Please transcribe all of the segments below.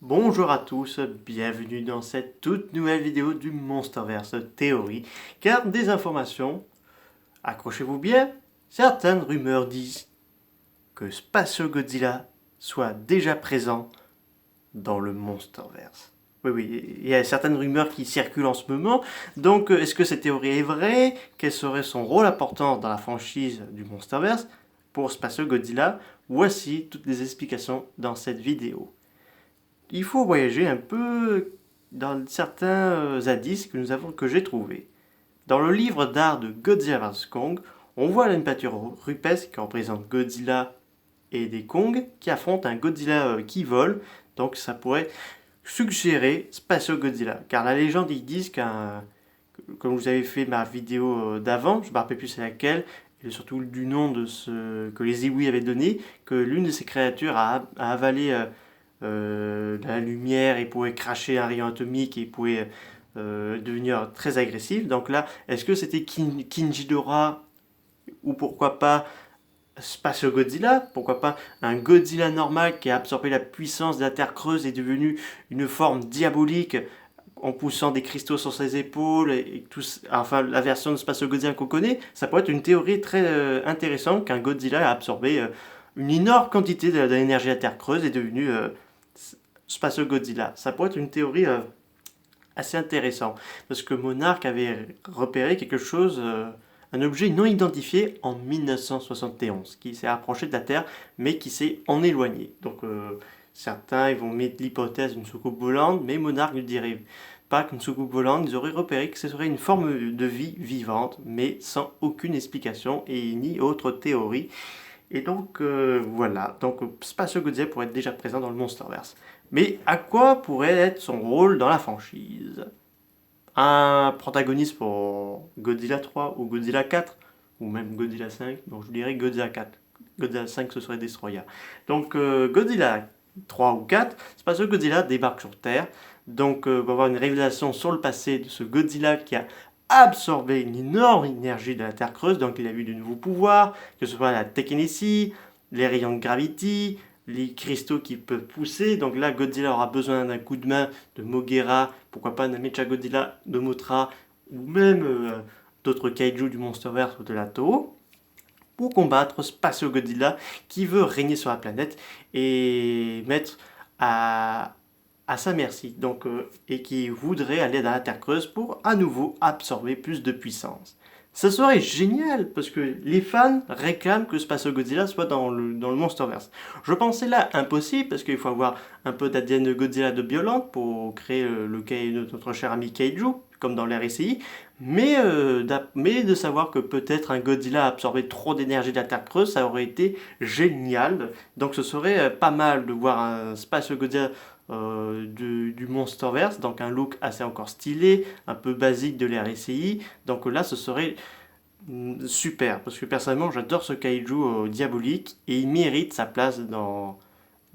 Bonjour à tous, bienvenue dans cette toute nouvelle vidéo du Monsterverse Théorie, car des informations, accrochez-vous bien, certaines rumeurs disent que Spatio Godzilla soit déjà présent dans le Monsterverse. Oui, il y a certaines rumeurs qui circulent en ce moment, donc est-ce que cette théorie est vraie? Quel serait son rôle important dans la franchise du Monsterverse pour Spatio Godzilla? Voici toutes les explications dans cette vidéo. Il faut voyager un peu dans certains indices que j'ai trouvés. Dans le livre d'art de Godzilla vs Kong, on voit une peinture rupestre qui représente Godzilla et des Kong qui affrontent un Godzilla qui vole. Donc ça pourrait suggérer Spatio Godzilla. Car la légende, ils disent comme vous avez fait ma vidéo d'avant, je ne me rappelle plus c'est laquelle, et surtout du nom de ce que les Iwis avaient donné, que l'une de ces créatures a avalé la lumière et pouvait cracher un rayon atomique et pouvait devenir très agressif. Donc là, est-ce que c'était Kinjidora ou pourquoi pas Spatio Godzilla? Pourquoi pas un Godzilla normal qui a absorbé la puissance de la Terre creuse et est devenu une forme diabolique en poussant des cristaux sur ses épaules et tout, enfin la version de Spatio Godzilla qu'on connaît, ça pourrait être une théorie très intéressante qu'un Godzilla a absorbé une énorme quantité de l'énergie de la Terre creuse et est devenu Spatio Godzilla. Ça pourrait être une théorie assez intéressante parce que Monarch avait repéré quelque chose, un objet non identifié en 1971 qui s'est approché de la Terre mais qui s'est en éloigné. Donc certains ils vont mettre l'hypothèse d'une soucoupe volante, mais Monarch ne dirait pas qu'une soucoupe volante. Ils auraient repéré que ce serait une forme de vie vivante mais sans aucune explication et ni autre théorie. Et donc voilà, donc Spatio Godzilla pourrait être déjà présent dans le Monsterverse. Mais à quoi pourrait être son rôle dans la franchise? Un protagoniste pour Godzilla 3 ou Godzilla 4 ou même Godzilla 5, donc je dirais Godzilla 4. Godzilla 5 ce serait Destroya. Donc Godzilla 3 ou 4, Spatio Godzilla débarque sur Terre. Donc on va avoir une révélation sur le passé de ce Godzilla qui a absorbé une énorme énergie de la Terre creuse, donc il a eu de nouveaux pouvoirs, que ce soit la télékinésie, les rayons de gravité, les cristaux qui peuvent pousser. Donc là, Godzilla aura besoin d'un coup de main de Moguera, pourquoi pas d'un Mechagodzilla de Mothra, ou même d'autres kaiju du Monsterverse ou de la Toho, pour combattre Spatio Godzilla qui veut régner sur la planète et mettre à sa merci, donc, et qui voudrait aller dans la Terre creuse pour à nouveau absorber plus de puissance. Ça serait génial parce que les fans réclament que Spatio Godzilla soit dans le Monsterverse. Je pensais là impossible parce qu'il faut avoir un peu d'ADN Godzilla de violente pour créer notre cher ami Kaiju, comme dans l'RSI, mais de savoir que peut-être un Godzilla a absorbé trop d'énergie de la Terre creuse, ça aurait été génial. Donc ce serait pas mal de voir un Spatio Godzilla du Monsterverse, donc un look assez encore stylé, un peu basique de l'RSI. Donc là, ce serait super, parce que personnellement, j'adore ce kaiju diabolique et il mérite sa place dans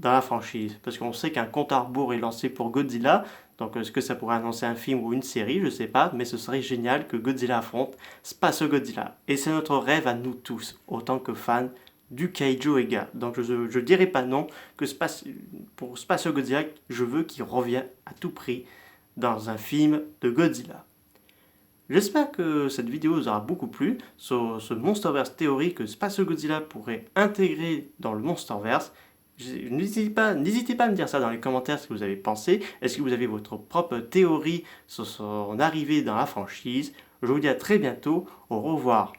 la franchise. Parce qu'on sait qu'un compte à rebours est lancé pour Godzilla, donc est-ce que ça pourrait annoncer un film ou une série, je sais pas, mais ce serait génial que Godzilla affronte Spatio Godzilla. Et c'est notre rêve à nous tous, autant que fans du Kaiju Ega. Donc je dirais pas non que pour Spatio Godzilla, je veux qu'il revienne à tout prix dans un film de Godzilla. J'espère que cette vidéo vous aura beaucoup plu sur ce Monsterverse théorie que Spatio Godzilla pourrait intégrer dans le Monsterverse. N'hésitez pas à me dire ça dans les commentaires ce que vous avez pensé. Est-ce que vous avez votre propre théorie sur son arrivée dans la franchise? Je vous dis à très bientôt. Au revoir.